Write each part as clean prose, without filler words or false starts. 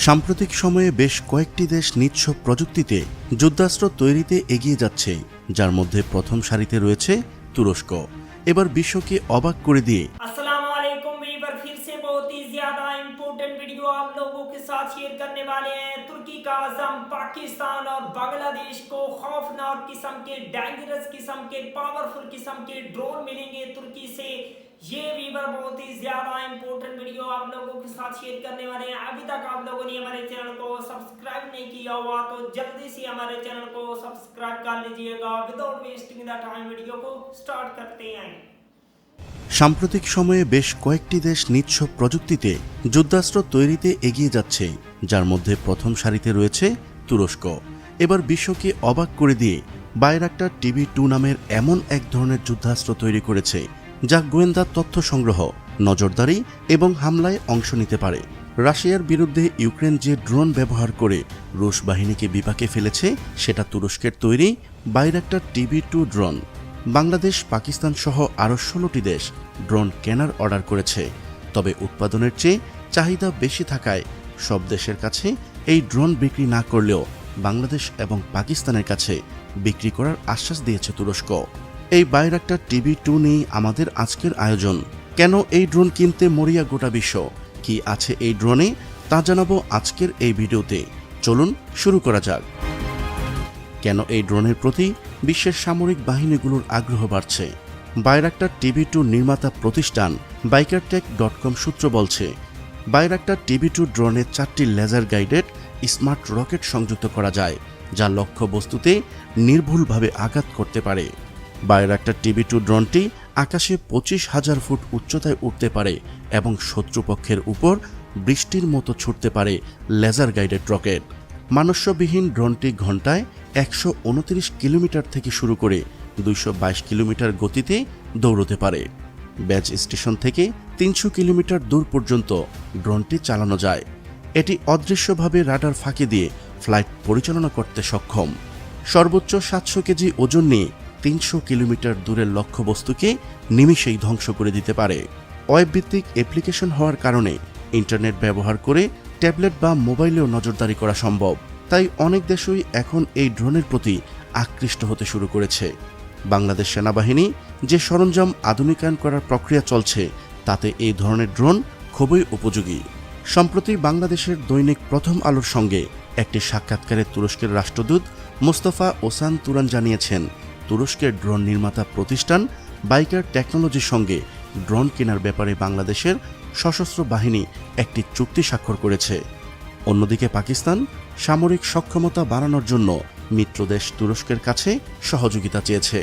সাম্প্রতিক সময়ে বেশ কয়েকটি দেশ নিজ প্রযুক্তিতে যুদ্ধাস্ত্র তৈরিতে এগিয়ে যাচ্ছে, যার মধ্যে প্রথম সারিতে রয়েছে তুরস্ক। এবার বিশ্বকে অবাক করে দিয়ে वीडियो आप लोगों के साथ शेयर करने वाले हैं। तुर्की का आज़म पाकिस्तान और बांग्लादेश को खौफनाक किस्म के डेंजरस किस्म के पावरफुल किस्म के ड्रोन मिलेंगे तुर्की से। ये वीवर बहुत ही ज्यादा इंपॉर्टेंट वीडियो आप लोगों के साथ शेयर करने वाले हैं। अभी तक आप लोगों ने हमारे चैनल को सब्सक्राइब नहीं किया हुआ तो जल्दी से हमारे चैनल को सब्सक्राइब कर लीजिएगा। Without wasting the time video को स्टार्ट करते हैं। সাম্প্রতিক সময়ে বেশ কয়েকটি দেশ নিজ প্রযুক্তিতে যুদ্ধাস্ত্র তৈরিতে এগিয়ে যাচ্ছে, যার মধ্যে প্রথম সারিতে রয়েছে তুরস্ক। এবার বিশ্বকে অবাক করে দিয়ে বাইরাক্টার TB2 নামের এমন এক ধরনের যুদ্ধাস্ত্র তৈরি করেছে, যা গোয়েন্দা তথ্য সংগ্রহ, নজরদারি এবং হামলায় অংশ নিতে পারে। রাশিয়ার বিরুদ্ধে ইউক্রেন যে ড্রোন ব্যবহার করে রুশ বাহিনীকে বিপাকে ফেলেছে, সেটা তুরস্কের তৈরি Bayraktar TB2 drone. Bangladesh, Pakistan সহ আরও 16টি দেশ ড্রোন কেনার অর্ডার করেছে। তবে উৎপাদনের চেয়ে চাহিদা বেশি থাকায় সব দেশের কাছে এই ড্রোন বিক্রি না করলেও বাংলাদেশ এবং পাকিস্তানের কাছে বিক্রি করার আশ্বাস দিয়েছে তুরস্ক। এই বাইরাক্টার TB2 নিয়ে আমাদের আজকের আয়োজন। কেন এই ড্রোন কিনতে মরিয়া গোটা বিশ্ব, কি আছে এই ড্রোনে, তা জানাবো আজকের এই ভিডিওতে। চলুন শুরু করা যাক। কেন এই ড্রোনের প্রতি বিশ্বের সামরিক বাহিনীগুলোর আগ্রহ বাড়ছে? বাইরাক্টার TB2 নির্মাতা প্রতিষ্ঠান bikertech.com সূত্র বলছে, বাইরাক্টার TB2 ড্রোনে 4টি লেজার গাইডেড স্মার্ট রকেট সংযুক্ত করা যায়, যা লক্ষ্য বস্তুতে নির্ভুলভাবে আঘাত করতে পারে। বাইরাক্টার TB2 ড্রোনটি আকাশে 25,000 ফুট উচ্চতায় উঠতে পারে এবং শত্রুপক্ষের উপর বৃষ্টির মতো ছুটতে পারে লেজার গাইডেড রকেট। মানুষ্যবিহীন ড্রোনটি ঘন্টায় 129 কিলোমিটার থেকে শুরু করে 222 কিলোমিটার গতিতে দৌড়তে পারে। বেজ স্টেশন থেকে 300 কিলোমিটার দূর পর্যন্ত ড্রোনটি চালানো যায়। এটি অদৃশ্যভাবে রাডার ফাঁকি দিয়ে ফ্লাইট পরিচালনা করতে সক্ষম। সর্বোচ্চ 700 কেজি ওজন নিয়ে 300 কিলোমিটার দূরের লক্ষ্যবস্তুকে নিমিষেই ধ্বংস করে দিতে পারে। ওয়েবভিত্তিক অ্যাপ্লিকেশন হওয়ার কারণে ইন্টারনেট ব্যবহার করে ট্যাবলেট বা মোবাইলেও নজরদারি করা সম্ভব। তাই অনেক দেশই এখন এই ড্রোনের প্রতি আকৃষ্ট হতে শুরু করেছে। বাংলাদেশ সেনাবাহিনী যে সরঞ্জাম আধুনিকায়ন করার প্রক্রিয়া চলছে, তাতে এই ধরনের ড্রোন খুবই উপযোগী। সম্প্রতি বাংলাদেশের দৈনিক প্রথম আলোর সঙ্গে একটি সাক্ষাৎকারে তুরস্কের রাষ্ট্রদূত মোস্তফা ওসান তুরান জানিয়েছেন, তুরস্কের ড্রোন নির্মাতা প্রতিষ্ঠান বাইকার টেকনোলজির সঙ্গে ড্রোন কেনার ব্যাপারে বাংলাদেশের সশস্ত্র বাহিনী একটি চুক্তি স্বাক্ষর করেছে। অন্যদিকে পাকিস্তান সামরিক সক্ষমতা বাড়ানোর জন্য মিত্রদেশ তুরস্কের কাছে সহযোগিতা চেয়েছে।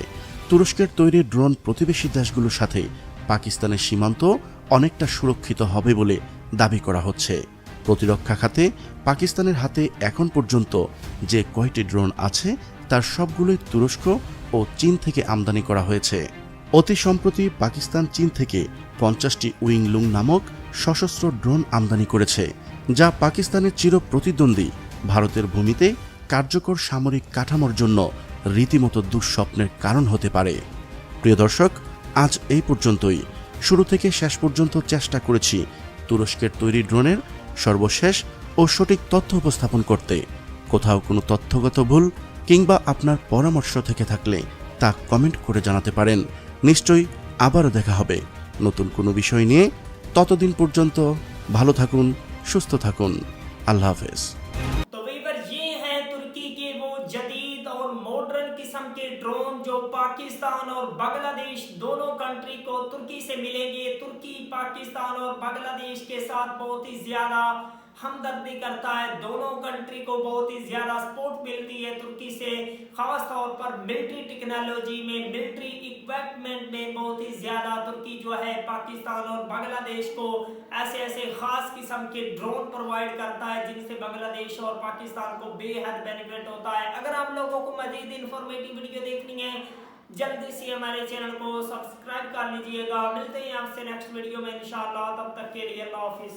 তুরস্কের তৈরি ড্রোন প্রতিবেশী দেশগুলোর সাথে পাকিস্তানের সীমান্ত অনেকটা সুরক্ষিত হবে বলে দাবি করা হচ্ছে। প্রতিরক্ষা খাতে পাকিস্তানের হাতে এখন পর্যন্ত যে কয়টি ড্রোন আছে, তার সবগুলোই তুরস্ক ও চীন থেকে আমদানি করা হয়েছে। অতি সম্প্রতি পাকিস্তান চীন থেকে 50টি উইংলুং নামক সশস্ত্র ড্রোন আমদানি করেছে, যা পাকিস্তানের চির প্রতিদ্বন্দ্বী ভারতের ভূমিতে কার্যকর সামরিক কাঠামোর জন্য রীতিমতো দুঃস্বপ্নের কারণ হতে পারে। প্রিয় দর্শক, আজ এই পর্যন্তই। শুরু থেকে শেষ পর্যন্ত চেষ্টা করেছি তুরস্কের তৈরি ড্রোনের সর্বশেষ ও সঠিক তথ্য উপস্থাপন করতে। কোথাও কোনো তথ্যগত ভুল কিংবা আপনার পরামর্শ থেকে থাকলে তা কমেন্ট করে জানাতে পারেন। নিশ্চয়ই আবারও দেখা হবে নতুন কোনো বিষয় নিয়ে। ততদিন পর্যন্ত ভালো থাকুন, সুস্থ থাকুন। আল্লাহ হাফেজ। तो वीवर ये हैं तुर्की के वो जदीद और मॉडर्न किस्म के ड्रोन जो पाकिस्तान और बांग्लादेश दोनों कंट्री को तुर्की से मिलेंगे। तुर्की पाकिस्तान और बांग्लादेश के साथ बहुत ही ज्यादा हमदर्दी करता है। दोनों कंट्री को बहुत ही ज्यादा सपोर्ट मिलती है तुर्की से, खास तौर पर मिलिट्री टेक्नोलॉजी में, मिलिट्री इक्विपमेंट में बहुत ही ज्यादा तुर्की जो है पाकिस्तान और बांग्लादेश को ऐसे ऐसे खास किस्म के ड्रोन प्रोवाइड करता है, जिनसे बांग्लादेश और पाकिस्तान को बेहद बेनिफिट होता है। अगर आप लोगों को मजीद इंफॉर्मेटिव वीडियो देखनी है, जल्दी से हमारे चैनल को सब्सक्राइब कर लीजिएगा। मिलते हैं आपसे नेक्स्ट वीडियो में इंशाअल्लाह। तब तक के लिए अल्लाह हाफिज।